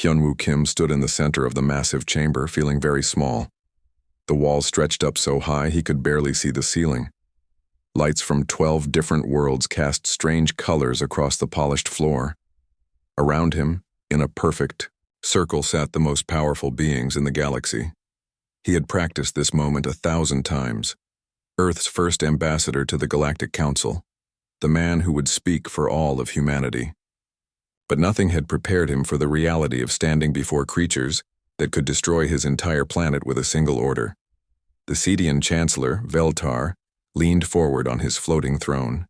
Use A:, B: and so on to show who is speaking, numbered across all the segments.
A: Hyunwoo Kim stood in the center of the massive chamber, feeling very small. The walls stretched up so high he could barely see the ceiling. Lights from 12 different worlds cast strange colors across the polished floor. Around him, in a perfect circle, sat the most powerful beings in the galaxy. He had practiced this moment 1,000 times. Earth's first ambassador to the Galactic Council, the man who would speak for all of humanity. But nothing had prepared him for the reality of standing before creatures that could destroy his entire planet with a single order. The Cedian Chancellor, Veltar, leaned forward on his floating throne.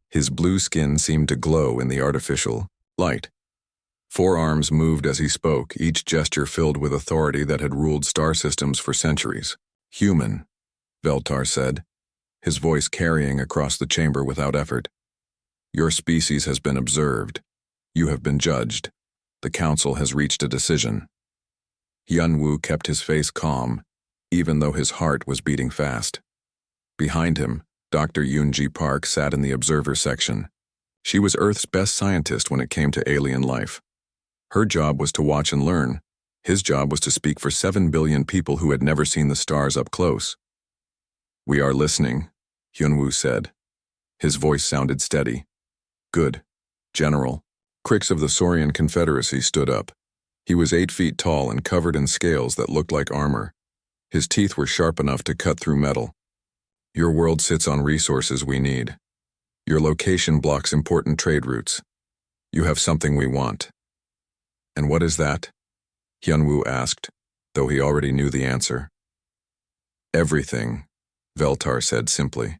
A: His blue skin seemed to glow in the artificial light. 4 arms moved as he spoke, each gesture filled with authority that had ruled star systems for centuries. "Human," Veltar said, his voice carrying across the chamber without effort. "Your species has been observed. You have been judged. The council has reached a decision." Hyunwoo kept his face calm, even though his heart was beating fast. Behind him, Dr. Yoonji Park sat in the observer section. She was Earth's best scientist when it came to alien life. Her job was to watch and learn. His job was to speak for 7 billion people who had never seen the stars up close. "We are listening," Hyunwoo said. His voice sounded steady. "Good, General." Crix of the Saurian Confederacy stood up. He was 8 feet tall and covered in scales that looked like armor. His teeth were sharp enough to cut through metal. "Your world sits on resources we need. Your location blocks important trade routes. You have something we want." "And what is that?" Hyunwoo asked, though he already knew the answer. "Everything," Veltar said simply.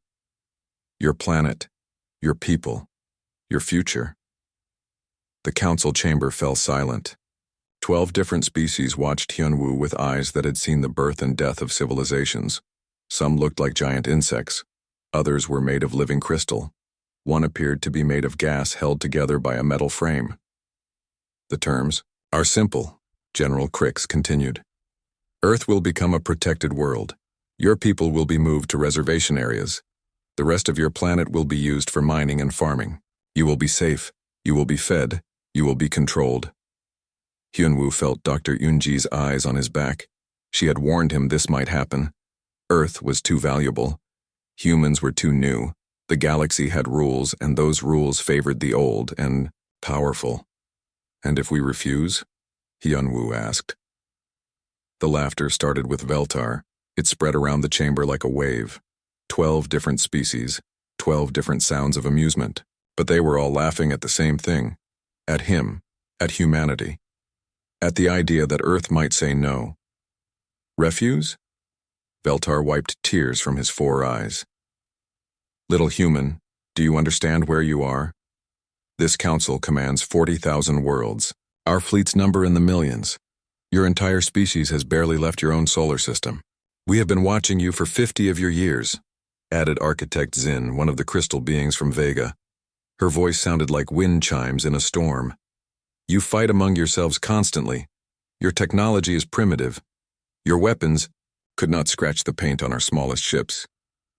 A: "Your planet, your people, your future." The council chamber fell silent. 12 different species watched Hyunwoo with eyes that had seen the birth and death of civilizations. Some looked like giant insects. Others were made of living crystal. One appeared to be made of gas held together by a metal frame. "The terms are simple," General Crix continued. "Earth will become a protected world. Your people will be moved to reservation areas. The rest of your planet will be used for mining and farming. You will be safe. You will be fed. You will be controlled." Hyunwoo felt Dr. Yoonji's eyes on his back. She had warned him this might happen. Earth was too valuable. Humans were too new. The galaxy had rules, and those rules favored the old and powerful. "And if we refuse?" Hyunwoo asked. The laughter started with Veltar. It spread around the chamber like a wave. 12 different species, 12 different sounds of amusement. But they were all laughing at the same thing. At him, at humanity. At the idea that Earth might say no. "Refuse?" Veltar wiped tears from his 4 eyes. "Little human, do you understand where you are? This council commands 40,000 worlds. Our fleets number in the millions. Your entire species has barely left your own solar system. We have been watching you for 50 of your years," added Architect Zin, one of the crystal beings from Vega. Her voice sounded like wind chimes in a storm. "You fight among yourselves constantly. Your technology is primitive. Your weapons could not scratch the paint on our smallest ships."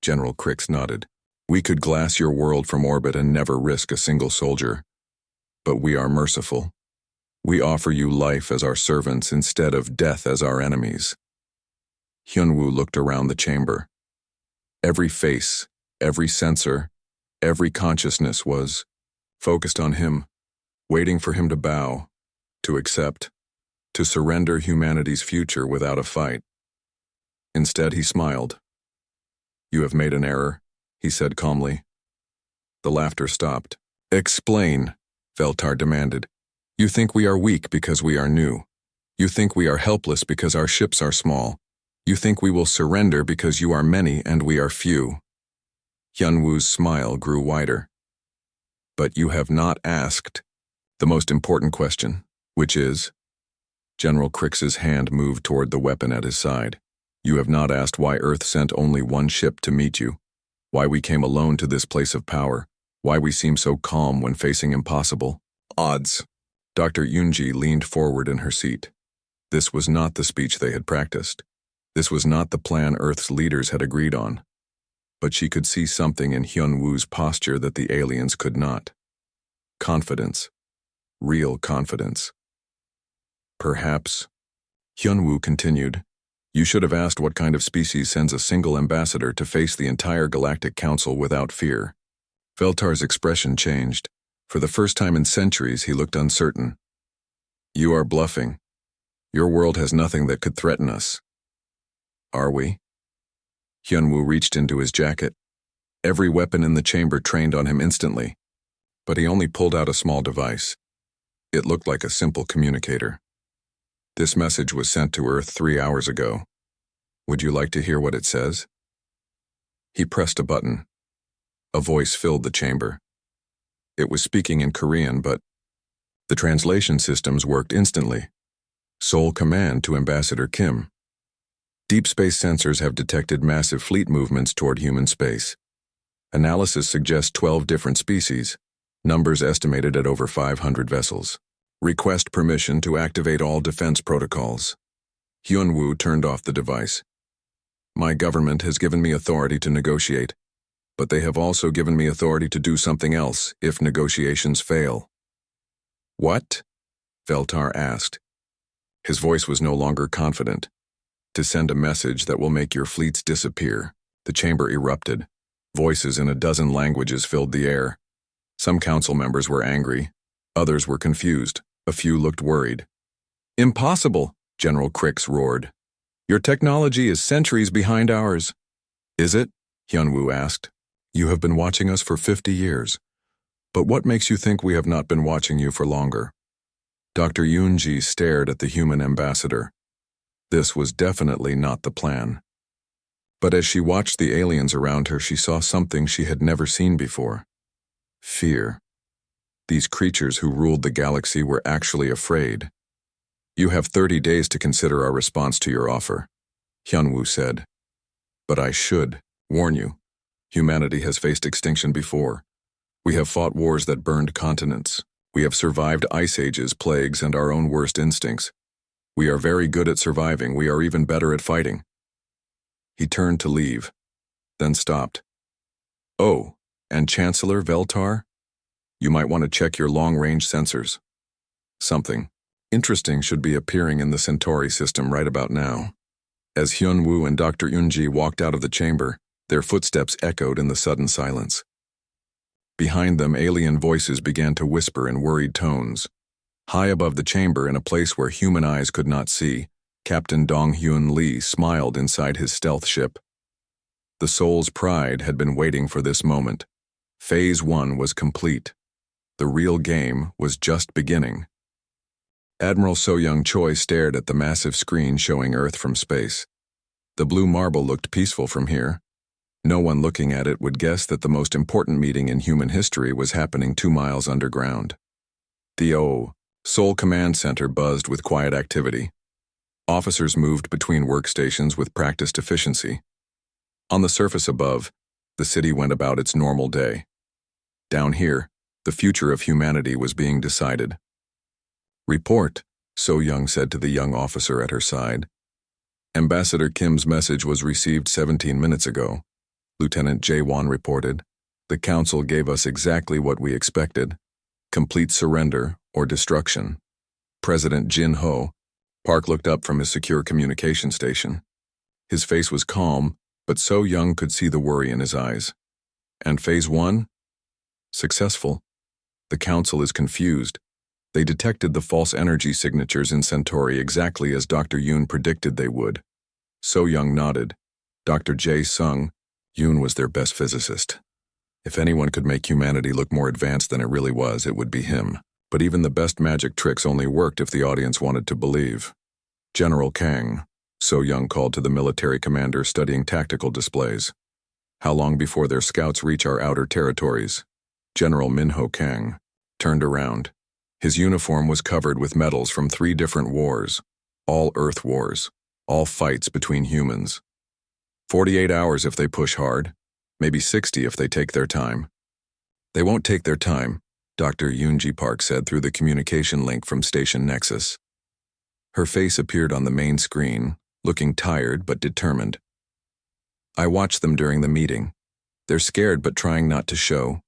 A: General Crix nodded. "We could glass your world from orbit and never risk a single soldier. But we are merciful. We offer you life as our servants instead of death as our enemies." Hyunwoo looked around the chamber. Every face, every sensor, every consciousness was focused on him, waiting for him to bow, to accept, to surrender humanity's future without a fight. Instead, he smiled. "You have made an error," he said calmly. The laughter stopped. "Explain," Veltar demanded. "You think we are weak because we are new. You think we are helpless because our ships are small. You think we will surrender because you are many and we are few." Hyunwoo's smile grew wider. "But you have not asked the most important question, which is..." General Crix's hand moved toward the weapon at his side. "You have not asked why Earth sent only one ship to meet you, why we came alone to this place of power, why we seem so calm when facing impossible odds." Dr. Yoonji leaned forward in her seat. This was not the speech they had practiced. This was not the plan Earth's leaders had agreed on. But she could see something in Hyunwoo's posture that the aliens could not. Confidence. Real confidence. Perhaps. Hyunwoo continued. You should have asked what kind of species sends a single ambassador to face the entire Galactic Council without fear. Veltar's expression changed. For the first time in centuries, he looked uncertain. You are bluffing. Your world has nothing that could threaten us. Are we? Hyunwoo reached into his jacket. Every weapon in the chamber trained on him instantly, but he only pulled out a small device. It looked like a simple communicator. This message was sent to Earth 3 hours ago. Would you like to hear what it says? He pressed a button. A voice filled the chamber. It was speaking in Korean, but the translation systems worked instantly. Sole command to Ambassador Kim. Deep space sensors have detected massive fleet movements toward human space. Analysis suggests 12 different species, numbers estimated at over 500 vessels. Request permission to activate all defense protocols. Hyunwoo turned off the device. My government has given me authority to negotiate, but they have also given me authority to do something else if negotiations fail. What? Veltar asked. His voice was no longer confident. To send a message that will make your fleets disappear. The chamber erupted. Voices in a dozen languages filled the air. Some council members were angry. Others were confused. A few looked worried. Impossible, General Crix roared. Your technology is centuries behind ours. Is it? Hyunwoo asked. You have been watching us for 50 years. But what makes you think we have not been watching you for longer? Dr. Yoonji stared at the human ambassador. This was definitely not the plan. But as she watched the aliens around her, she saw something she had never seen before. Fear. These creatures who ruled the galaxy were actually afraid. You have 30 days to consider our response to your offer, Hyunwoo said. But I should warn you. Humanity has faced extinction before. We have fought wars that burned continents. We have survived ice ages, plagues, and our own worst instincts. We are very good at surviving. We are even better at fighting. He turned to leave, then stopped. Oh, and Chancellor Veltar? You might want to check your long-range sensors. Something interesting should be appearing in the Centauri system right about now. As Hyunwoo and Dr. Yoonji walked out of the chamber, their footsteps echoed in the sudden silence. Behind them, alien voices began to whisper in worried tones. High above the chamber, in a place where human eyes could not see, Captain Dong-Hyun Lee smiled inside his stealth ship. The Soul's Pride had been waiting for this moment. Phase 1 was complete. The real game was just beginning. Admiral So-Young Choi stared at the massive screen showing Earth from space. The blue marble looked peaceful from here. No one looking at it would guess that the most important meeting in human history was happening 2 miles underground. The Seoul Command Center buzzed with quiet activity. Officers moved between workstations with practiced efficiency. On the surface above, the city went about its normal day. Down here, the future of humanity was being decided. Report, So-Young said to the young officer at her side. Ambassador Kim's message was received 17 minutes ago. Lieutenant Jae-won reported. The council gave us exactly what we expected. Complete surrender or destruction. President Jin-ho. Park looked up from his secure communication station. His face was calm, but So-Young could see the worry in his eyes. And Phase 1? Successful. The council is confused. They detected the false energy signatures in Centauri exactly as Dr. Yoon predicted they would. So-Young nodded. Dr. Jae-sung, Yoon was their best physicist. If anyone could make humanity look more advanced than it really was, it would be him. But even the best magic tricks only worked if the audience wanted to believe. General Kang, So-Young called to the military commander studying tactical displays. How long before their scouts reach our outer territories? General Minho Kang turned around. His uniform was covered with medals from 3 different wars, all Earth wars, all fights between humans. 48 hours if they push hard, maybe 60 if they take their time. They won't take their time, Dr. Yoonji Park said through the communication link from Station Nexus. Her face appeared on the main screen, looking tired but determined. I watched them during the meeting. They're scared but trying not to show.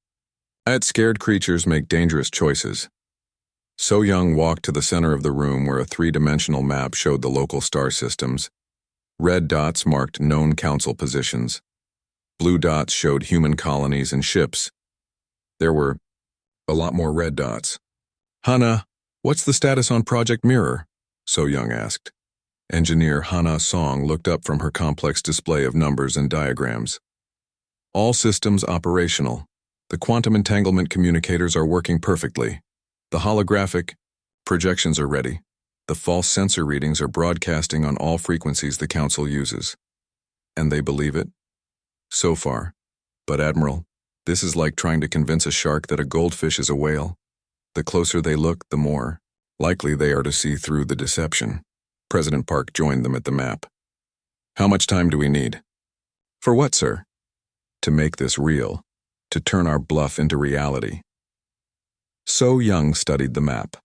A: Scared creatures make dangerous choices. So Young walked to the center of the room where a three-dimensional map showed the local star systems. Red dots marked known council positions. Blue dots showed human colonies and ships. There were a lot more red dots. Hana, what's the status on Project Mirror? So Young asked. Engineer Hana Song looked up from her complex display of numbers and diagrams. All systems operational. The quantum entanglement communicators are working perfectly. The holographic projections are ready. The false sensor readings are broadcasting on all frequencies the Council uses. And they believe it? So far. But Admiral, this is like trying to convince a shark that a goldfish is a whale. The closer they look, the more likely they are to see through the deception. President Park joined them at the map. How much time do we need? For what, sir? To make this real. To turn our bluff into reality. So Young studied the map.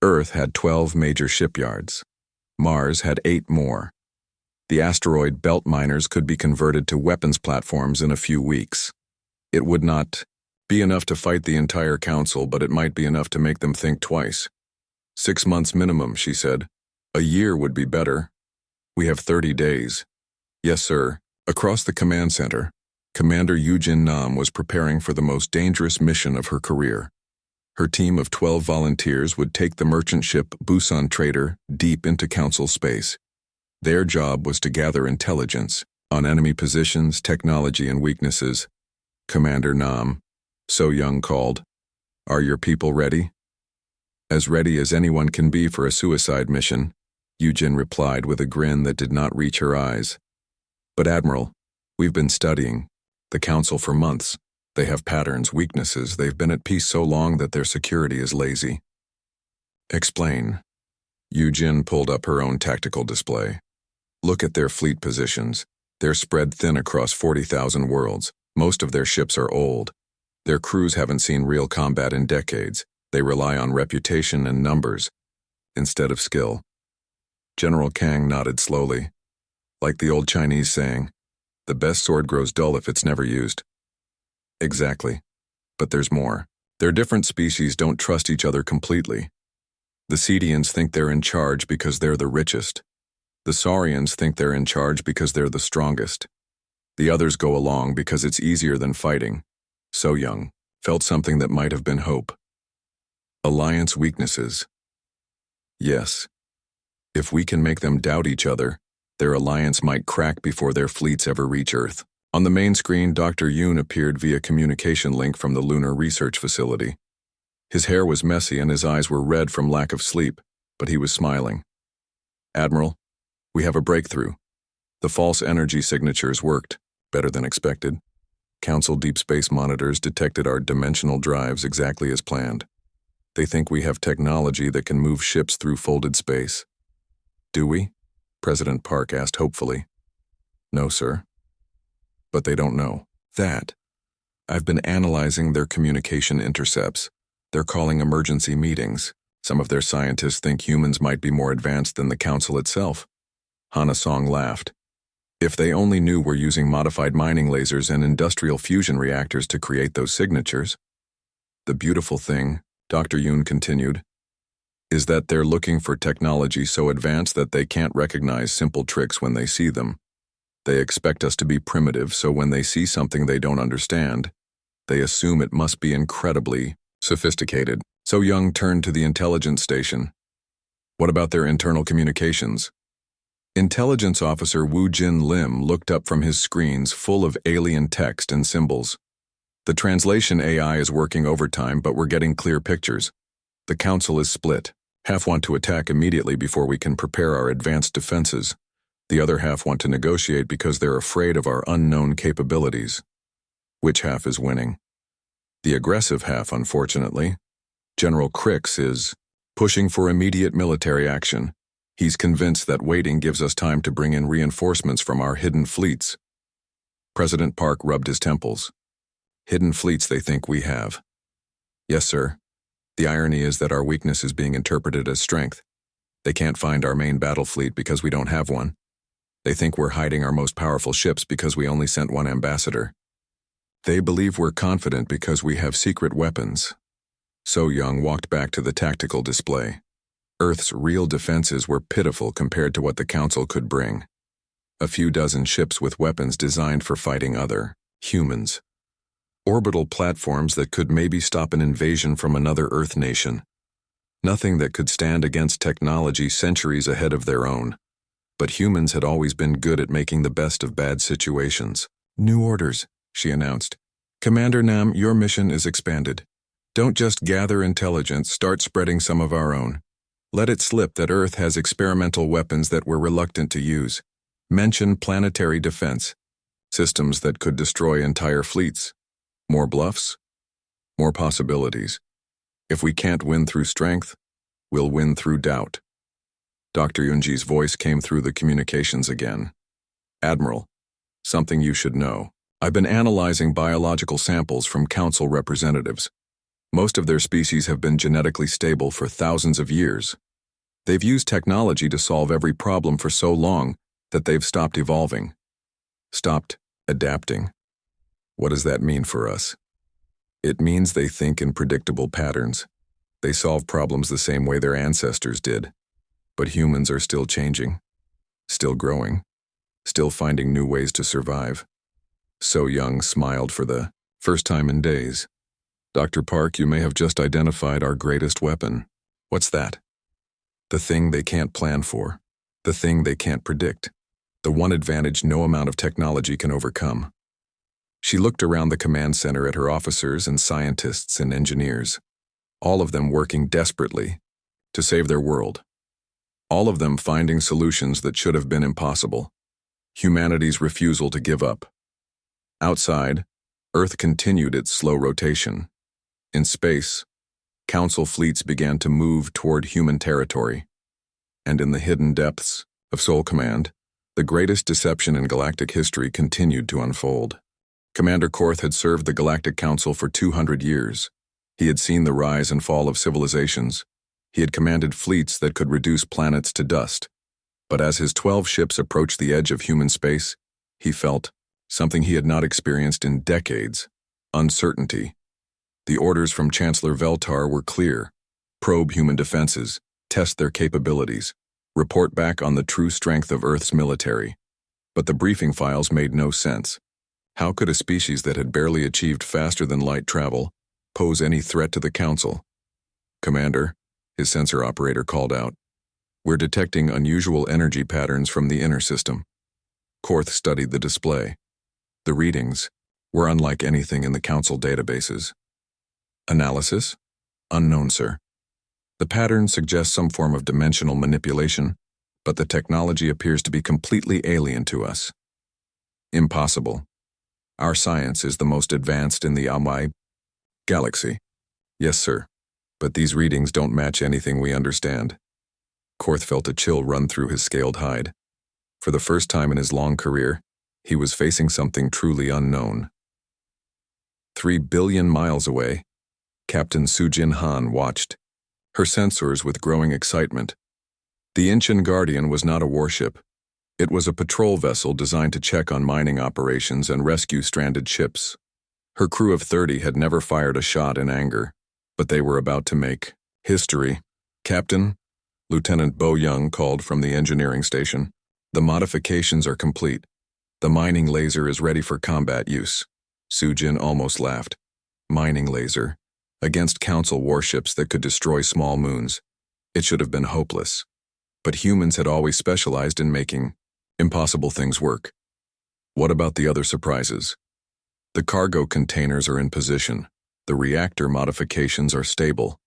A: Earth had 12 major shipyards. Mars had 8 more. The asteroid belt miners could be converted to weapons platforms in a few weeks. It would not be enough to fight the entire council, but it might be enough to make them think twice. 6 months minimum, she said. A year would be better. We have 30 days. Yes, sir. Across the command center, Commander Yujin Nam was preparing for the most dangerous mission of her career. Her team of 12 volunteers would take the merchant ship Busan Trader deep into Council space. Their job was to gather intelligence on enemy positions, technology, and weaknesses. Commander Nam, So Young called, "Are your people ready?" "As ready as anyone can be for a suicide mission," Yujin replied with a grin that did not reach her eyes. "But Admiral, we've been studying the Council for months. They have patterns, weaknesses. They've been at peace so long that their security is lazy." "Explain." Yujin pulled up her own tactical display. "Look at their fleet positions. They're spread thin across 40,000 worlds. Most of their ships are old. Their crews haven't seen real combat in decades. They rely on reputation and numbers instead of skill." General Kang nodded slowly. Like the old Chinese saying, "The best sword grows dull if it's never used." Exactly. But there's more. Their different species don't trust each other completely. The Cedians think they're in charge because they're the richest. The Saurians think they're in charge because they're the strongest. The others go along because it's easier than fighting. So Young felt something that might have been hope. Alliance weaknesses. Yes. If we can make them doubt each other, their alliance might crack before their fleets ever reach Earth. On the main screen, Dr. Yoon appeared via communication link from the Lunar Research Facility. His hair was messy and his eyes were red from lack of sleep, but he was smiling. "Admiral, we have a breakthrough. The false energy signatures worked, better than expected. Council deep space monitors detected our dimensional drives exactly as planned. They think we have technology that can move ships through folded space." "Do we?" President Park asked hopefully. "No, sir. But they don't know that. I've been analyzing their communication intercepts. They're calling emergency meetings. Some of their scientists think humans might be more advanced than the Council itself." Hana Song laughed. "If they only knew we're using modified mining lasers and industrial fusion reactors to create those signatures." "The beautiful thing," Dr. Yoon continued, "is that they're looking for technology so advanced that they can't recognize simple tricks when they see them. They expect us to be primitive, so when they see something they don't understand, they assume it must be incredibly sophisticated." So Young turned to the intelligence station. "What about their internal communications?" Intelligence Officer Woo Jin Lim looked up from his screens full of alien text and symbols. "The translation AI is working overtime, but we're getting clear pictures. The Council is split. Half want to attack immediately before we can prepare our advanced defenses. The other half want to negotiate because they're afraid of our unknown capabilities." "Which half is winning?" "The aggressive half, unfortunately. General Crix is pushing for immediate military action. He's convinced that waiting gives us time to bring in reinforcements from our hidden fleets." President Park rubbed his temples. "Hidden fleets they think we have." "Yes, sir. The irony is that our weakness is being interpreted as strength. They can't find our main battle fleet because we don't have one. They think we're hiding our most powerful ships because we only sent one ambassador. They believe we're confident because we have secret weapons. So Young walked back to the tactical display. Earth's real defenses were pitiful compared to what the Council could bring. A few dozen ships with weapons designed for fighting other humans. Orbital platforms that could maybe stop an invasion from another Earth nation. Nothing that could stand against technology centuries ahead of their own. But humans had always been good at making the best of bad situations. "New orders," she announced. "Commander Nam, your mission is expanded. Don't just gather intelligence, start spreading some of our own. Let it slip that Earth has experimental weapons that we're reluctant to use. Mention planetary defense. Systems that could destroy entire fleets. More bluffs? More possibilities. If we can't win through strength, we'll win through doubt." Dr. Yunji's voice came through the communications again. "Admiral, something you should know. I've been analyzing biological samples from Council representatives. Most of their species have been genetically stable for thousands of years. They've used technology to solve every problem for so long that they've stopped evolving. Stopped adapting. What does that mean for us? It means they think in predictable patterns. They solve problems the same way their ancestors did. But humans are still changing, still growing, still finding new ways to survive." So Young smiled for the first time in days. "Dr. Park, you may have just identified our greatest weapon." "What's that?" "The thing they can't plan for. The thing they can't predict. The one advantage no amount of technology can overcome." She looked around the command center at her officers and scientists and engineers, all of them working desperately to save their world. All of them finding solutions that should have been impossible. Humanity's refusal to give up. Outside, Earth continued its slow rotation. In space, Council fleets began to move toward human territory. And in the hidden depths of Sol Command, the greatest deception in galactic history continued to unfold. Commander Korth had served the Galactic Council for 200 years. He had seen the rise and fall of civilizations. He had commanded fleets that could reduce planets to dust. But as his 12 ships approached the edge of human space, he felt something he had not experienced in decades: uncertainty. The orders from Chancellor Veltar were clear: probe human defenses, test their capabilities, report back on the true strength of Earth's military. But the briefing files made no sense. How could a species that had barely achieved faster-than-light travel pose any threat to the Council? "Commander," his sensor operator called out, "we're detecting unusual energy patterns from the inner system." Korth studied the display. The readings were unlike anything in the Council databases. "Analysis? Unknown, sir. The pattern suggests some form of dimensional manipulation, but the technology appears to be completely alien to us." "Impossible. Our science is the most advanced in the HFY galaxy." "Yes, sir. But these readings don't match anything we understand." Korth felt a chill run through his scaled hide. For the first time in his long career, he was facing something truly unknown. 3 billion miles away, Captain Sujin Han watched, her sensors with growing excitement. The Incheon Guardian was not a warship. It was a patrol vessel designed to check on mining operations and rescue stranded ships. Her crew of 30 had never fired a shot in anger, but they were about to make history. "Captain," Lieutenant Bo Young called from the engineering station, "the modifications are complete. The mining laser is ready for combat use." Sujin almost laughed. Mining laser. Against Council warships that could destroy small moons. It should have been hopeless. But humans had always specialized in making impossible things work. What about the other surprises? The cargo containers are in position. The reactor modifications are stable.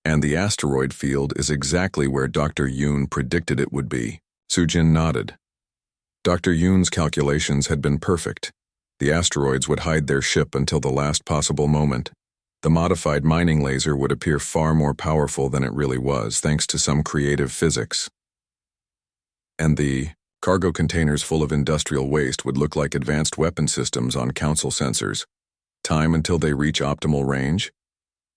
A: And the asteroid field is exactly where Dr. Yoon predicted it would be. Sujin nodded. Dr. Yoon's calculations had been perfect. The asteroids would hide their ship until the last possible moment. The modified mining laser would appear far more powerful than it really was, thanks to some creative physics. And the cargo containers full of industrial waste would look like advanced weapon systems on Council sensors. Time until they reach optimal range?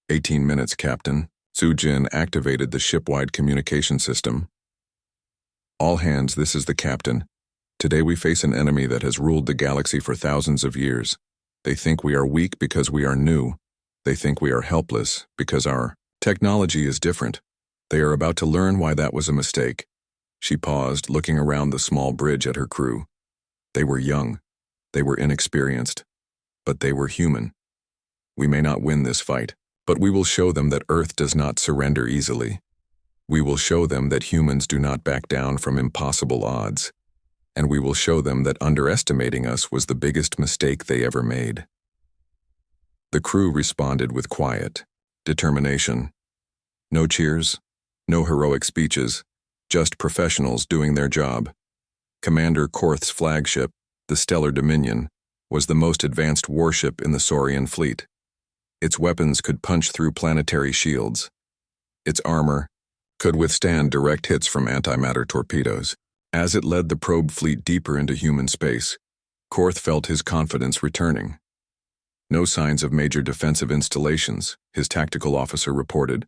A: 18 minutes, Captain. Sujin activated the ship-wide communication system. "All hands, this is the captain. Today we face an enemy that has ruled the galaxy for thousands of years. They think we are weak because we are new. They think we are helpless because our technology is different. They are about to learn why that was a mistake. She paused, looking around the small bridge at her crew. They were young. They were inexperienced. But they were human. We may not win this fight, but we will show them that Earth does not surrender easily. We will show them that humans do not back down from impossible odds. And we will show them that underestimating us was the biggest mistake they ever made. The crew responded with quiet determination. No cheers, no heroic speeches, just professionals doing their job. Commander Korth's flagship, the Stellar Dominion, was the most advanced warship in the Saurian fleet. Its weapons could punch through planetary shields. Its armor could withstand direct hits from antimatter torpedoes. As it led the probe fleet deeper into human space, Korth felt his confidence returning. No signs of major defensive installations, his tactical officer reported.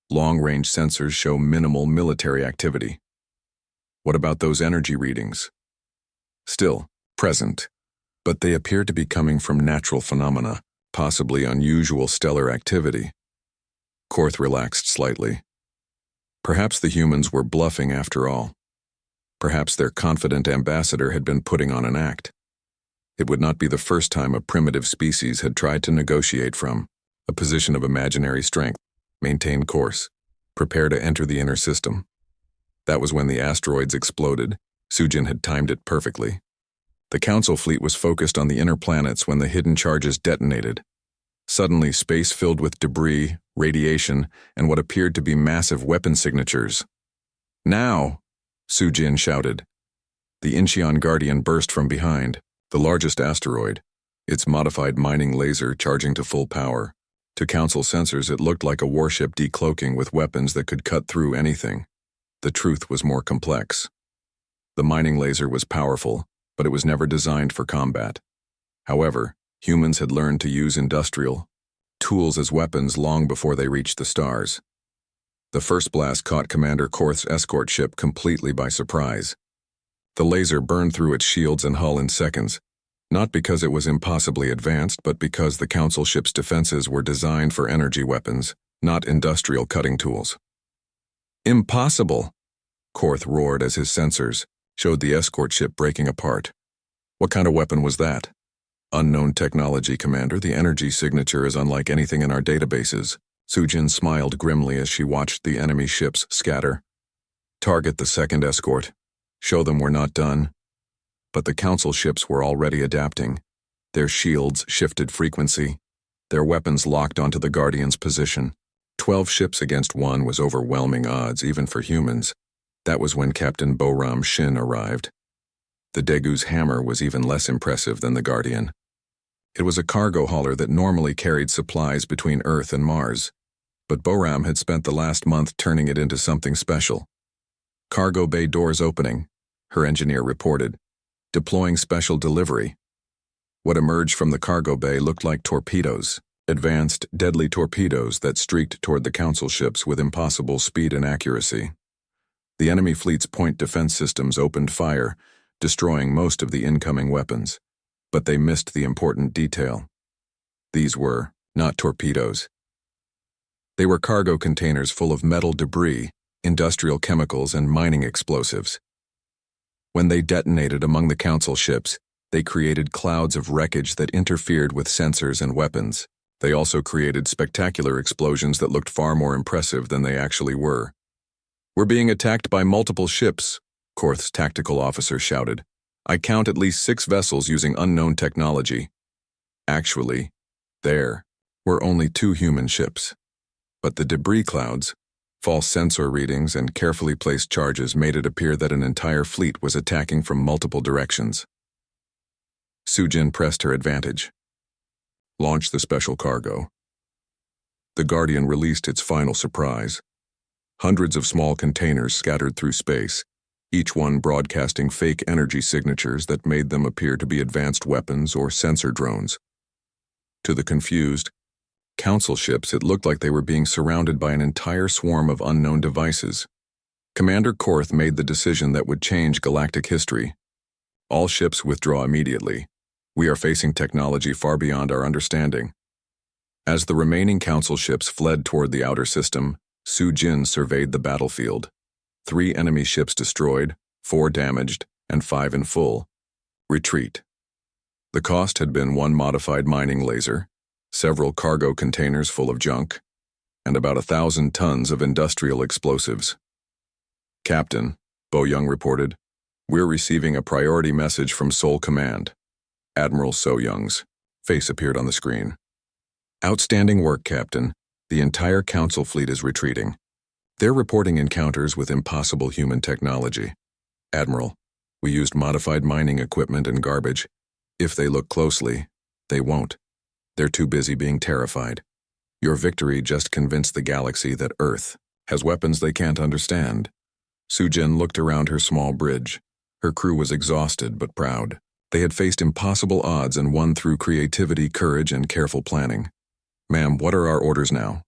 A: Long-range sensors show minimal military activity. What about those energy readings? Still present, but they appear to be coming from natural phenomena, possibly unusual stellar activity. Korth relaxed slightly. Perhaps the humans were bluffing after all. Perhaps their confident ambassador had been putting on an act. It would not be the first time a primitive species had tried to negotiate from a position of imaginary strength. Maintain course. Prepare to enter the inner system. That was when the asteroids exploded. Sujin had timed it perfectly. The Council fleet was focused on the inner planets when the hidden charges detonated. Suddenly, space filled with debris, radiation, and what appeared to be massive weapon signatures. Now! Sujin shouted. The Incheon Guardian burst from behind, the largest asteroid, its modified mining laser charging to full power. To Council sensors, it looked like a warship decloaking with weapons that could cut through anything. The truth was more complex. The mining laser was powerful, but it was never designed for combat. However, humans had learned to use industrial tools as weapons long before they reached the stars. The first blast caught Commander Korth's escort ship completely by surprise. The laser burned through its shields and hull in seconds, not because it was impossibly advanced, but because the Council ship's defenses were designed for energy weapons, not industrial cutting tools. Impossible! Korth roared as his sensors showed the escort ship breaking apart. What kind of weapon was that? Unknown technology, Commander. The energy signature is unlike anything in our databases. Sujin smiled grimly as she watched the enemy ships scatter. Target the second escort. Show them we're not done. But the Council ships were already adapting. Their shields shifted frequency. Their weapons locked onto the Guardian's position. 12 ships against one was overwhelming odds, even for humans. That was when Captain Boram Shin arrived. The Daegu's hammer was even less impressive than the Guardian. It was a cargo hauler that normally carried supplies between Earth and Mars. But Boram had spent the last month turning it into something special. Cargo bay doors opening, her engineer reported. Deploying special delivery. What emerged from the cargo bay looked like torpedoes, advanced, deadly torpedoes that streaked toward the Council ships with impossible speed and accuracy. The enemy fleet's point defense systems opened fire, destroying most of the incoming weapons. But they missed the important detail. These were not torpedoes. They were cargo containers full of metal debris, industrial chemicals, and mining explosives. When they detonated among the Council ships, they created clouds of wreckage that interfered with sensors and weapons. They also created spectacular explosions that looked far more impressive than they actually were. "We're being attacked by multiple ships," Korth's tactical officer shouted. "I count at least 6 vessels using unknown technology." Actually, there were only 2 human ships. But the debris clouds, false sensor readings, and carefully placed charges made it appear that an entire fleet was attacking from multiple directions. Sujin pressed her advantage. Launch the special cargo. The Guardian released its final surprise. Hundreds of small containers scattered through space, each one broadcasting fake energy signatures that made them appear to be advanced weapons or sensor drones. To the confused Council ships, it looked like they were being surrounded by an entire swarm of unknown devices. Commander Korth made the decision that would change galactic history. All ships withdraw immediately. We are facing technology far beyond our understanding. As the remaining council ships fled toward the outer system, Su Jin surveyed the battlefield. 3 enemy ships destroyed, 4 damaged, and 5 in full. Retreat. The cost had been 1 modified mining laser, several cargo containers full of junk, and about 1,000 tons of industrial explosives. "Captain," Bo Young reported, "we're receiving a priority message from Seoul Command." Admiral So Young's face appeared on the screen. "Outstanding work, Captain. The entire council fleet is retreating. They're reporting encounters with impossible human technology. Admiral, we used modified mining equipment and garbage. If they look closely, they won't. They're too busy being terrified. Your victory just convinced the galaxy that Earth has weapons they can't understand." Sujin looked around her small bridge. Her crew was exhausted but proud. They had faced impossible odds and won through creativity, courage, and careful planning. "Ma'am, what are our orders now?"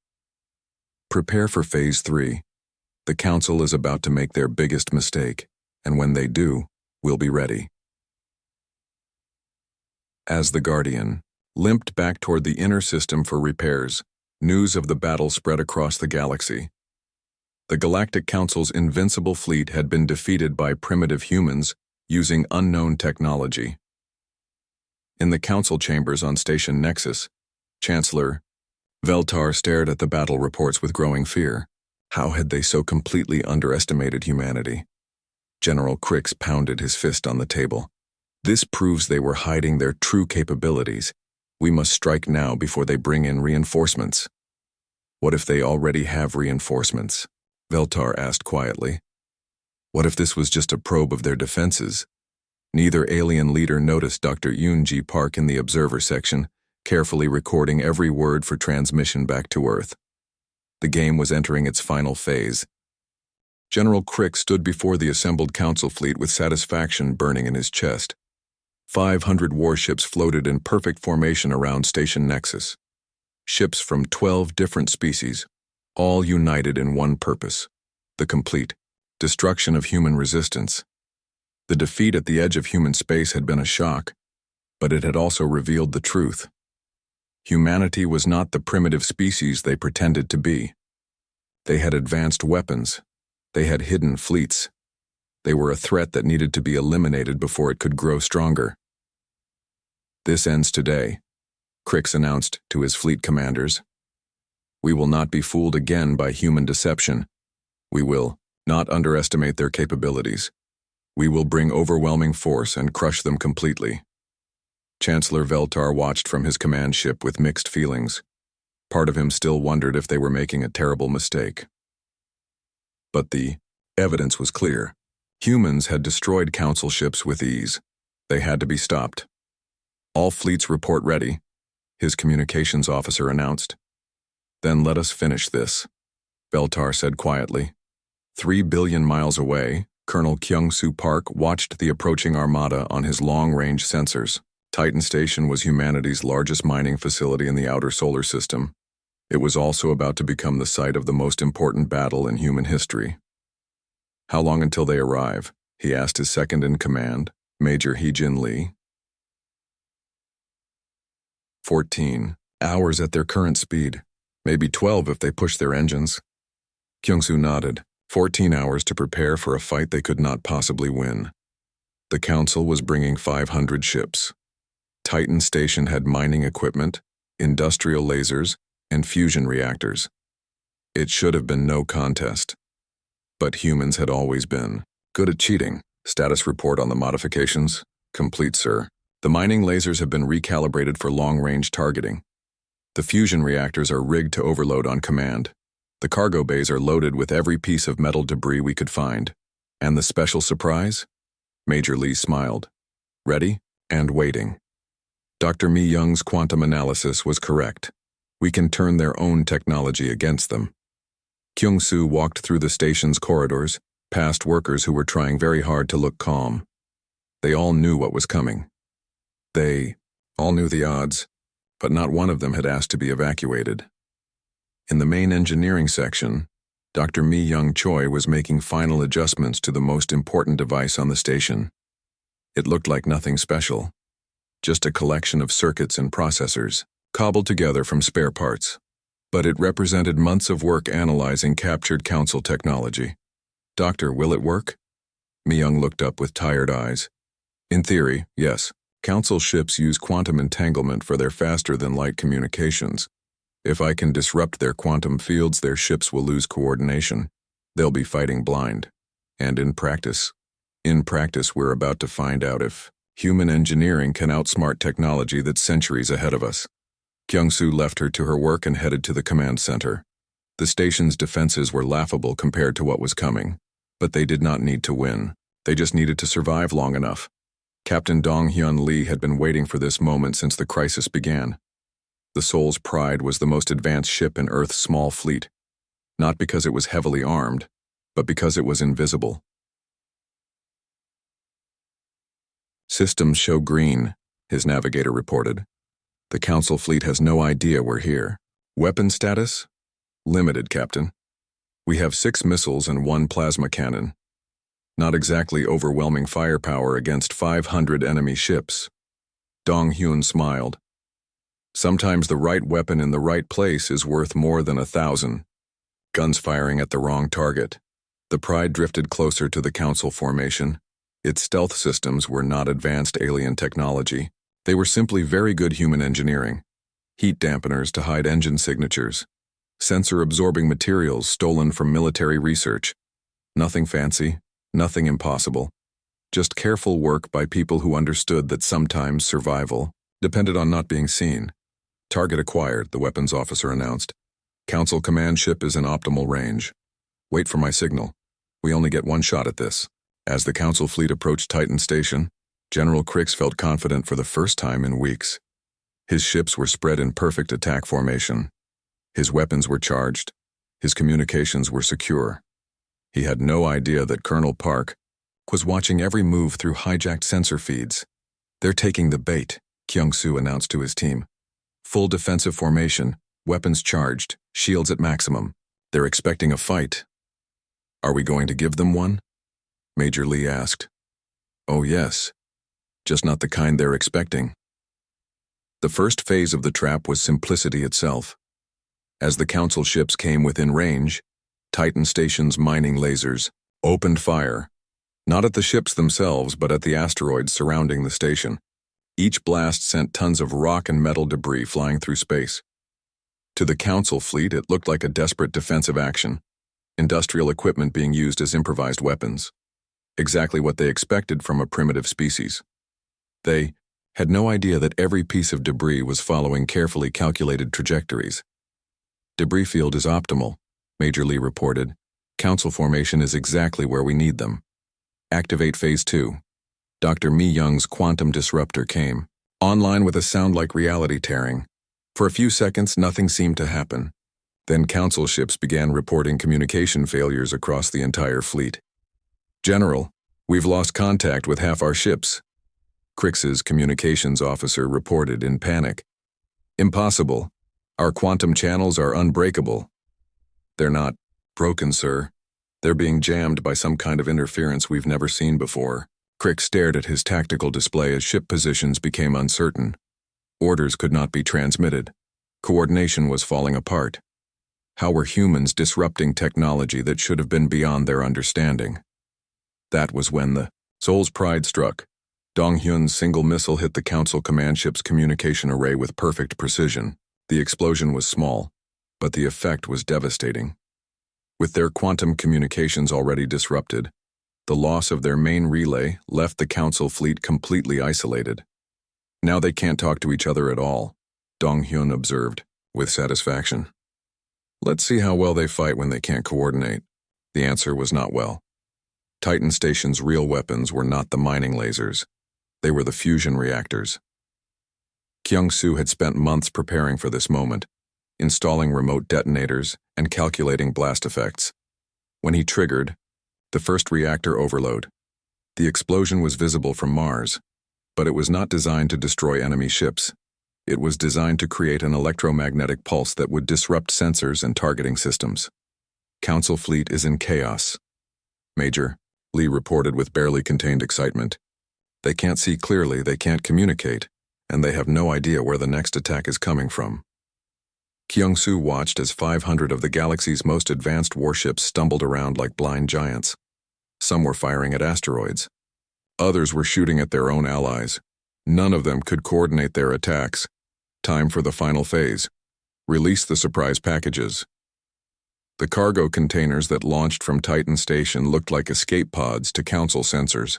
A: "Prepare for Phase 3. The Council is about to make their biggest mistake, and when they do, we'll be ready." As the Guardian limped back toward the inner system for repairs, news of the battle spread across the galaxy. The Galactic Council's invincible fleet had been defeated by primitive humans using unknown technology. In the council chambers on Station Nexus, Chancellor Veltar stared at the battle reports with growing fear. How had they so completely underestimated humanity? General Crix pounded his fist on the table. "This proves they were hiding their true capabilities. We must strike now before they bring in reinforcements." "What if they already have reinforcements?" Veltar asked quietly. "What if this was just a probe of their defenses?" Neither alien leader noticed Dr. Yoon-Ji Park in the observer section, carefully recording every word for transmission back to Earth. The game was entering its final phase. General Crick stood before the assembled council fleet with satisfaction burning in his chest. 500 warships floated in perfect formation around Station Nexus. Ships from 12 different species, all united in one purpose: the complete destruction of human resistance. The defeat at the edge of human space had been a shock, but it had also revealed the truth. Humanity was not the primitive species they pretended to be. They had advanced weapons. They had hidden fleets. They were a threat that needed to be eliminated before it could grow stronger. "This ends today," Crix announced to his fleet commanders. "We will not be fooled again by human deception. We will not underestimate their capabilities. We will bring overwhelming force and crush them completely." Chancellor Veltar watched from his command ship with mixed feelings. Part of him still wondered if they were making a terrible mistake. But the evidence was clear. Humans had destroyed council ships with ease. They had to be stopped. "All fleets report ready," his communications officer announced. "Then let us finish this," Veltar said quietly. 3 billion miles away, Colonel Kyung-Soo Park watched the approaching armada on his long-range sensors. Titan Station was humanity's largest mining facility in the outer solar system. It was also about to become the site of the most important battle in human history. "How long until they arrive?" he asked his second-in-command, Major Hee-Jin Lee. 14 hours at their current speed, maybe 12 if they push their engines. Kyung-Soo nodded. 14 hours to prepare for a fight they could not possibly win. The Council was bringing 500 ships. Titan Station had mining equipment, industrial lasers, and fusion reactors. It should have been no contest. But humans had always been good at cheating. "Status report on the modifications?" "Complete, sir. The mining lasers have been recalibrated for long-range targeting. The fusion reactors are rigged to overload on command. The cargo bays are loaded with every piece of metal debris we could find. And the special surprise?" Major Lee smiled. "Ready and waiting." Dr. Mi Young's quantum analysis was correct. We can turn their own technology against them. Kyung-Soo walked through the station's corridors, past workers who were trying very hard to look calm. They all knew what was coming. They all knew the odds, but not one of them had asked to be evacuated. In the main engineering section, Dr. Mi Young Choi was making final adjustments to the most important device on the station. It looked like nothing special, just a collection of circuits and processors. cobbled together from spare parts. But it represented months of work analyzing captured Council technology. "Doctor, will it work?" Mi-young looked up with tired eyes. "In theory, yes. Council ships use quantum entanglement for their faster-than-light communications. If I can disrupt their quantum fields, their ships will lose coordination. They'll be fighting blind. And in practice, we're about to find out if human engineering can outsmart technology that's centuries ahead of us." Kyung-soo left her to her work and headed to the command center. The station's defenses were laughable compared to what was coming, but they did not need to win. They just needed to survive long enough. Captain Dong-hyun Lee had been waiting for this moment since the crisis began. The Seoul's Pride was the most advanced ship in Earth's small fleet, not because it was heavily armed, but because it was invisible. "Systems show green," his navigator reported. "The Council fleet has no idea we're here. Weapon status? Limited, Captain. We have 6 missiles and 1 plasma cannon. Not exactly overwhelming firepower against 500 enemy ships." Dong-hyun smiled. "Sometimes the right weapon in the right place is worth more than 1,000. Guns firing at the wrong target." The Pride drifted closer to the Council formation. Its stealth systems were not advanced alien technology. They were simply very good human engineering. Heat dampeners to hide engine signatures. Sensor-absorbing materials stolen from military research. Nothing fancy, nothing impossible. Just careful work by people who understood that sometimes survival depended on not being seen. "Target acquired," the weapons officer announced. "Council command ship is in optimal range. Wait for my signal. We only get one shot at this." As the Council fleet approached Titan Station, General Crix felt confident for the first time in weeks. His ships were spread in perfect attack formation. His weapons were charged. His communications were secure. He had no idea that Colonel Park was watching every move through hijacked sensor feeds. "They're taking the bait," Kyung-soo announced to his team. "Full defensive formation, weapons charged, shields at maximum. They're expecting a fight." "Are we going to give them one?" Major Lee asked. "Oh yes. Just not the kind they're expecting." The first phase of the trap was simplicity itself. As the Council ships came within range, Titan Station's mining lasers opened fire, not at the ships themselves but at the asteroids surrounding the station. Each blast sent tons of rock and metal debris flying through space. To the Council fleet, it looked like a desperate defensive action, industrial equipment being used as improvised weapons. Exactly what they expected from a primitive species. They had no idea that every piece of debris was following carefully calculated trajectories. "Debris field is optimal," Major Lee reported. "Council formation is exactly where we need them. Activate Phase 2. Dr. Mi-young's quantum disruptor came online with a sound like reality tearing. For a few seconds, nothing seemed to happen. Then Council ships began reporting communication failures across the entire fleet. "General, we've lost contact with half our ships," Crix's communications officer reported in panic. "Impossible. Our quantum channels are unbreakable." "They're not broken, sir. They're being jammed by some kind of interference we've never seen before." Crix stared at his tactical display as ship positions became uncertain. Orders could not be transmitted. Coordination was falling apart. How were humans disrupting technology that should have been beyond their understanding? That was when the Seoul's Pride struck. Dong-hyun's single missile hit the Council command ship's communication array with perfect precision. The explosion was small, but the effect was devastating. With their quantum communications already disrupted, the loss of their main relay left the Council fleet completely isolated. "Now they can't talk to each other at all," Dong-hyun observed, with satisfaction. "Let's see how well they fight when they can't coordinate." The answer was not well. Titan Station's real weapons were not the mining lasers. They were the fusion reactors. Kyung-soo had spent months preparing for this moment, installing remote detonators and calculating blast effects. When he triggered the first reactor overload, the explosion was visible from Mars, but it was not designed to destroy enemy ships. It was designed to create an electromagnetic pulse that would disrupt sensors and targeting systems. "Council fleet is in chaos." "Major," Lee reported with barely contained excitement. "They can't see clearly, they can't communicate, and they have no idea where the next attack is coming from. Kyung-soo watched as 500 of the galaxy's most advanced warships stumbled around like blind giants. Some were firing at asteroids. Others were shooting at their own allies. None of them could coordinate their attacks. Time for the final phase. Release the surprise packages. The cargo containers that launched from Titan Station looked like escape pods to Council sensors.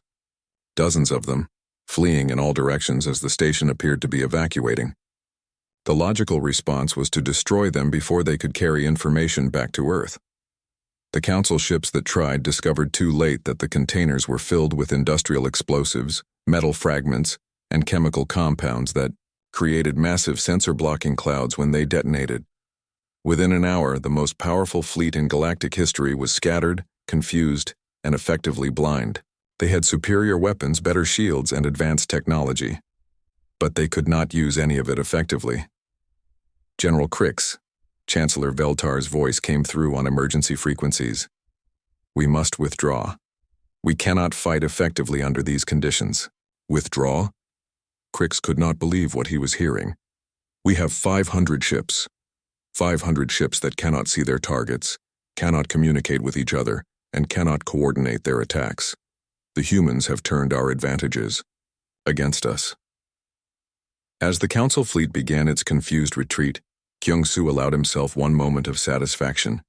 A: Dozens of them, fleeing in all directions as the station appeared to be evacuating. The logical response was to destroy them before they could carry information back to Earth. The Council ships that tried discovered too late that the containers were filled with industrial explosives, metal fragments, and chemical compounds that created massive sensor-blocking clouds when they detonated. Within an hour, the most powerful fleet in galactic history was scattered, confused, and effectively blind. They had superior weapons, better shields, and advanced technology. But they could not use any of it effectively. General Crix, Chancellor Veltar's voice came through on emergency frequencies. We must withdraw. We cannot fight effectively under these conditions. Withdraw? Crix could not believe what he was hearing. We have 500 ships. 500 ships that cannot see their targets, cannot communicate with each other, and cannot coordinate their attacks. The humans have turned our advantages against us. As the Council fleet began its confused retreat, Kyung-soo allowed himself one moment of satisfaction.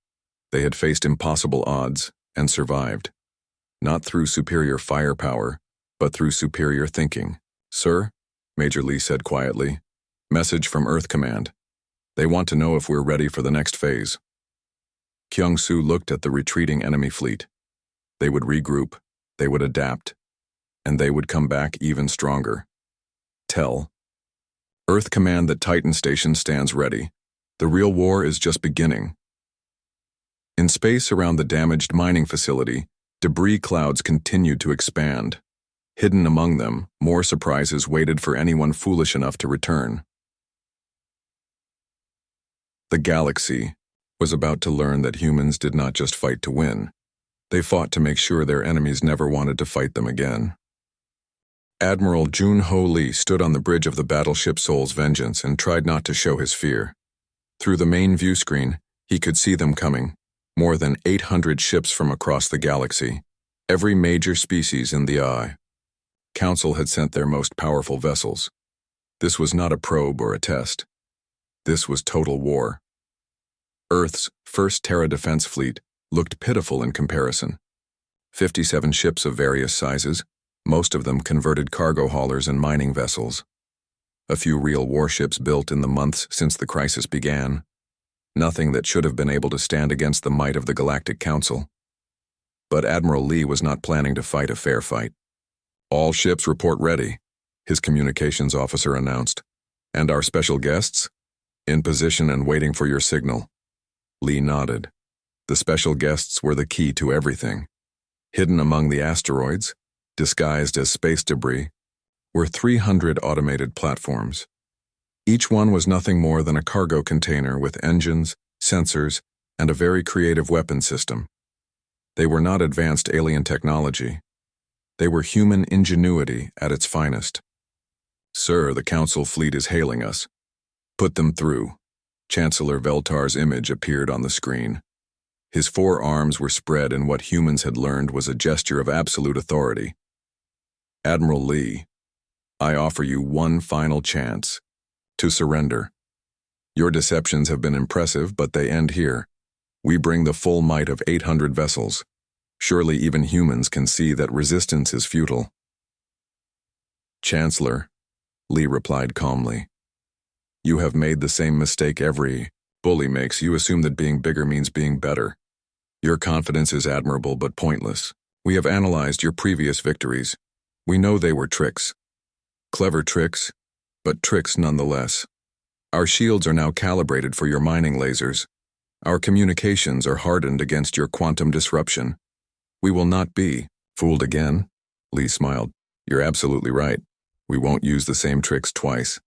A: They had faced impossible odds and survived. Not through superior firepower, but through superior thinking. Sir, Major Lee said quietly, message from Earth Command. They want to know if we're ready for the next phase. Kyung-soo looked at the retreating enemy fleet. They would regroup, they would adapt, and they would come back even stronger. Tell Earth Command that Titan Station stands ready. The real war is just beginning. In space around the damaged mining facility, debris clouds continued to expand. Hidden among them, more surprises waited for anyone foolish enough to return. The galaxy was about to learn that humans did not just fight to win. They fought to make sure their enemies never wanted to fight them again. Admiral Jun-Ho Lee stood on the bridge of the battleship Seoul's Vengeance and tried not to show his fear. Through the main view screen, he could see them coming, more than 800 ships from across the galaxy, every major species in the eye. Council had sent their most powerful vessels. This was not a probe or a test. This was total war. Earth's first Terra Defense fleet looked pitiful in comparison. 57 ships of various sizes, most of them converted cargo haulers and mining vessels. A few real warships built in the months since the crisis began. Nothing that should have been able to stand against the might of the Galactic Council. But Admiral Lee was not planning to fight a fair fight. All ships report ready, his communications officer announced. And our special guests? In position and waiting for your signal. Lee nodded. The special guests were the key to everything. Hidden among the asteroids, disguised as space debris, were 300 automated platforms. Each one was nothing more than a cargo container with engines, sensors, and a very creative weapon system. They were not advanced alien technology. They were human ingenuity at its finest. Sir, the Council fleet is hailing us. Put them through. Chancellor Veltar's image appeared on the screen. His 4 arms were spread in what humans had learned was a gesture of absolute authority. Admiral Lee, I offer you one final chance to surrender. Your deceptions have been impressive, but they end here. We bring the full might of 800 vessels. Surely even humans can see that resistance is futile. Chancellor, Lee replied calmly. You have made the same mistake every bully makes. You assume that being bigger means being better. Your confidence is admirable but pointless. We have analyzed your previous victories. We know they were tricks. Clever tricks, but tricks nonetheless. Our shields are now calibrated for your mining lasers. Our communications are hardened against your quantum disruption. We will not be fooled again. Lee smiled. You're absolutely right. We won't use the same tricks twice.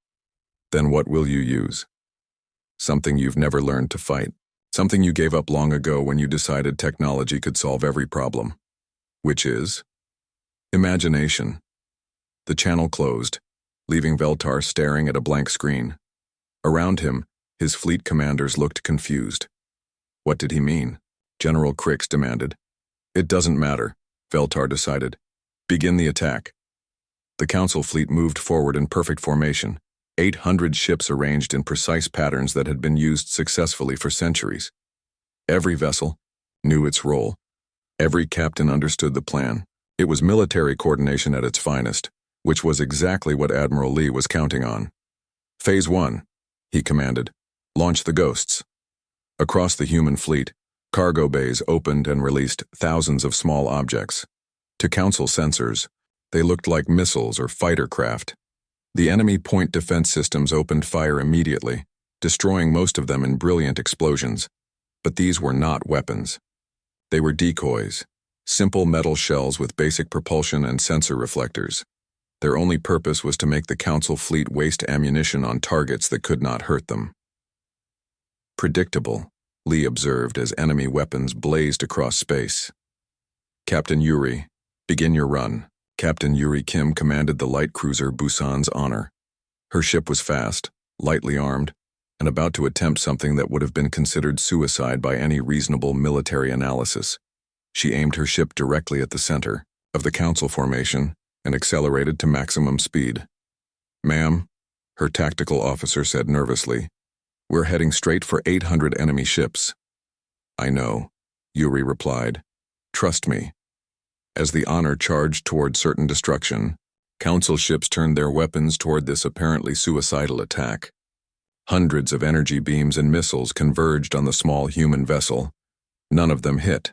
A: Then what will you use? Something you've never learned to fight. Something you gave up long ago when you decided technology could solve every problem. Which is? Imagination. The channel closed. leaving Veltar staring at a blank screen. Around him, his fleet commanders looked confused. What did he mean? General Crix demanded. It doesn't matter, Veltar decided. Begin the attack. The Council fleet moved forward in perfect formation, 800 ships arranged in precise patterns that had been used successfully for centuries. Every vessel knew its role. Every captain understood the plan. It was military coordination at its finest, which was exactly what Admiral Lee was counting on. Phase 1, he commanded. Launch the Ghosts. Across the human fleet, cargo bays opened and released thousands of small objects. To Council sensors, they looked like missiles or fighter craft. The enemy point defense systems opened fire immediately, destroying most of them in brilliant explosions. But these were not weapons. They were decoys, simple metal shells with basic propulsion and sensor reflectors. Their only purpose was to make the Council fleet waste ammunition on targets that could not hurt them. Predictable, Lee observed as enemy weapons blazed across space. Captain Yuri, begin your run. Captain Yuri Kim commanded the light cruiser Busan's Honor. Her ship was fast, lightly armed, and about to attempt something that would have been considered suicide by any reasonable military analysis. She aimed her ship directly at the center of the Council formation and accelerated to maximum speed. Ma'am, her tactical officer said nervously, we're heading straight for 800 enemy ships. I know, Yuri replied. Trust me. As the Honor charged toward certain destruction, Council ships turned their weapons toward this apparently suicidal attack. Hundreds of energy beams and missiles converged on the small human vessel. None of them hit.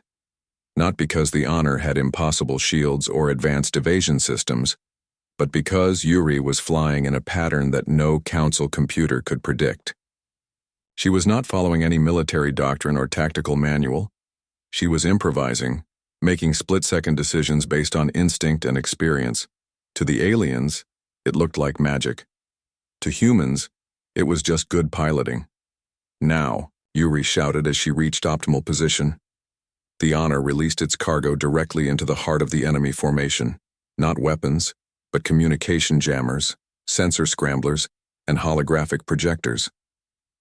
A: Not because the Honor had impossible shields or advanced evasion systems, but because Yuri was flying in a pattern that no Council computer could predict. She was not following any military doctrine or tactical manual. She was improvising, making split-second decisions based on instinct and experience. To the aliens, it looked like magic. To humans, it was just good piloting. Now, Yuri shouted as she reached optimal position. The Honor released its cargo directly into the heart of the enemy formation. Not weapons, but communication jammers, sensor scramblers, and holographic projectors.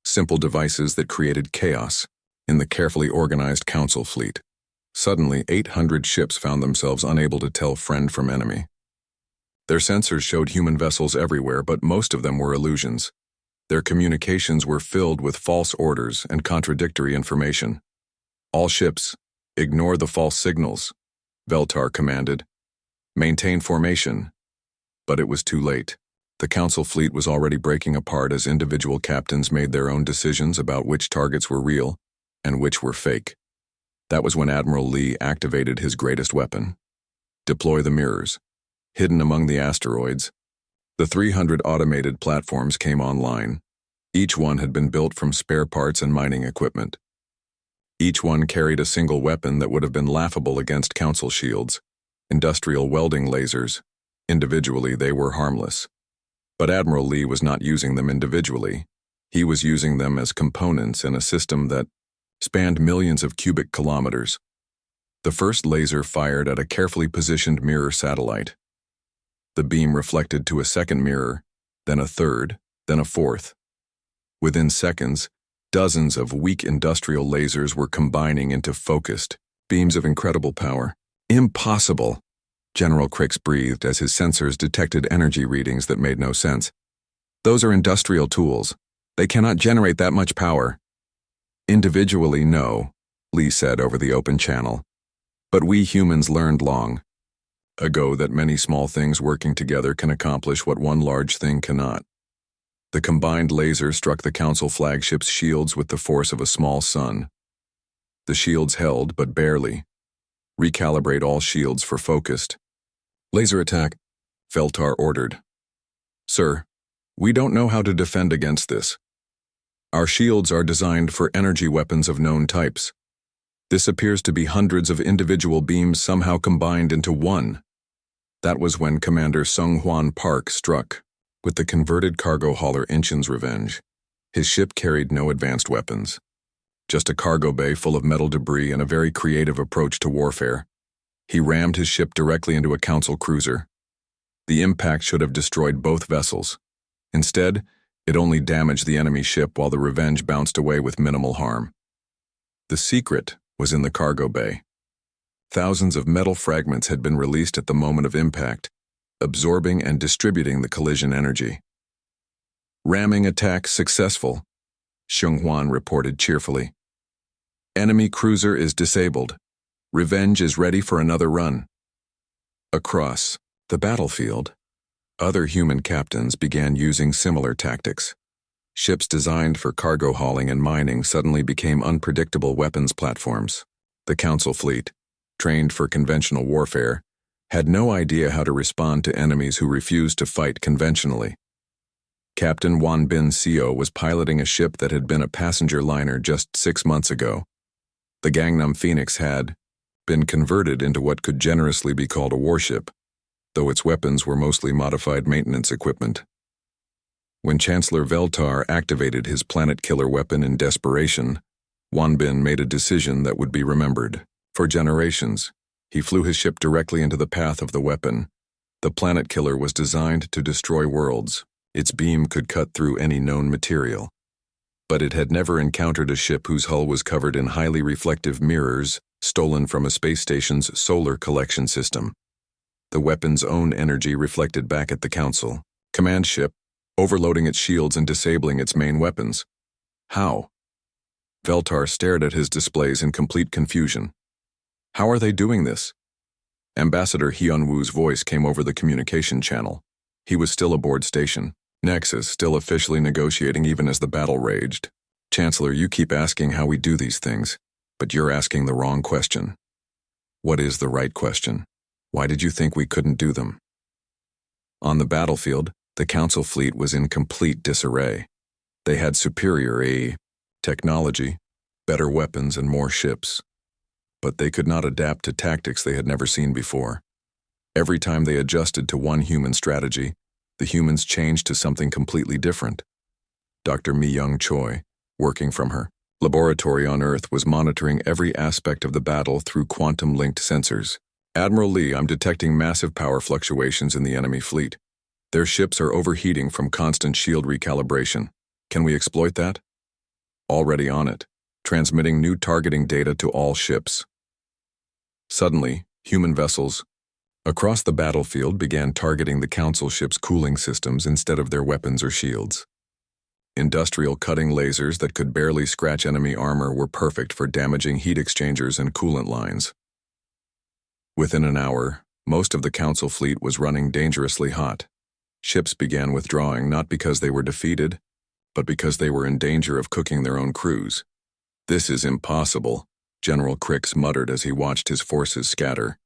A: Simple devices that created chaos in the carefully organized Council fleet. Suddenly, 800 ships found themselves unable to tell friend from enemy. Their sensors showed human vessels everywhere, but most of them were illusions. Their communications were filled with false orders and contradictory information. All ships, ignore the false signals, Veltar commanded. Maintain formation. But it was too late. The Council fleet was already breaking apart as individual captains made their own decisions about which targets were real and which were fake. That was when Admiral Lee activated his greatest weapon. Deploy the mirrors. Hidden among the asteroids, the 300 automated platforms came online. Each one had been built from spare parts and mining equipment. Each one carried a single weapon that would have been laughable against Council shields, industrial welding lasers. Individually, they were harmless. But Admiral Lee was not using them individually. He was using them as components in a system that spanned millions of cubic kilometers. The first laser fired at a carefully positioned mirror satellite. The beam reflected to a second mirror, then a third, then a fourth. Within seconds, dozens of weak industrial lasers were combining into focused beams of incredible power. Impossible! General Crix breathed as his sensors detected energy readings that made no sense. Those are industrial tools. They cannot generate that much power. Individually, no, Lee said over the open channel. But we humans learned long ago that many small things working together can accomplish what one large thing cannot. The combined laser struck the Council flagship's shields with the force of a small sun. The shields held, but barely. Recalibrate all shields for focused. Laser attack, Veltar ordered. Sir, we don't know how to defend against this. Our shields are designed for energy weapons of known types. This appears to be hundreds of individual beams somehow combined into one. That was when Commander Sung Hwan Park struck, with the converted cargo hauler Inchin's Revenge. His ship carried no advanced weapons. Just a cargo bay full of metal debris and a very creative approach to warfare. He rammed his ship directly into a Council cruiser. The impact should have destroyed both vessels. Instead, it only damaged the enemy ship while the Revenge bounced away with minimal harm. The secret was in the cargo bay. Thousands of metal fragments had been released at the moment of impact, absorbing and distributing the collision energy. Ramming attack successful, Xinhuan reported cheerfully. Enemy cruiser is disabled. Revenge is ready for another run. Across the battlefield, other human captains began using similar tactics. Ships designed for cargo hauling and mining suddenly became unpredictable weapons platforms. The Council fleet, trained for conventional warfare, had no idea how to respond to enemies who refused to fight conventionally. Captain Wan Bin Seo was piloting a ship that had been a passenger liner just 6 months ago. The Gangnam Phoenix had been converted into what could generously be called a warship, though its weapons were mostly modified maintenance equipment. When Chancellor Veltar activated his planet-killer weapon in desperation, Wan Bin made a decision that would be remembered. For generations, he flew his ship directly into the path of the weapon. The planet-killer was designed to destroy worlds. Its beam could cut through any known material. But it had never encountered a ship whose hull was covered in highly reflective mirrors stolen from a space station's solar collection system. The weapon's own energy reflected back at the Council command ship, overloading its shields and disabling its main weapons. How? Veltar stared at his displays in complete confusion. How are they doing this? Ambassador Hyunwoo's voice came over the communication channel. He was still aboard station. Nexus, still officially negotiating even as the battle raged. Chancellor, you keep asking how we do these things, but you're asking the wrong question. What is the right question? Why did you think we couldn't do them? On the battlefield, the Council fleet was in complete disarray. They had superior technology, better weapons, and more ships. But they could not adapt to tactics they had never seen before. Every time they adjusted to one human strategy, the humans changed to something completely different. Dr. Mi-young Choi, working from her laboratory on Earth, was monitoring every aspect of the battle through quantum-linked sensors. Admiral Lee, I'm detecting massive power fluctuations in the enemy fleet. Their ships are overheating from constant shield recalibration. Can we exploit that? Already on it, transmitting new targeting data to all ships. Suddenly, human vessels across the battlefield began targeting the Council ships' cooling systems instead of their weapons or shields. Industrial cutting lasers that could barely scratch enemy armor were perfect for damaging heat exchangers and coolant lines. Within an hour, most of the Council fleet was running dangerously hot. Ships began withdrawing not because they were defeated, but because they were in danger of cooking their own crews. This is impossible, General Crix muttered as he watched his forces scatter.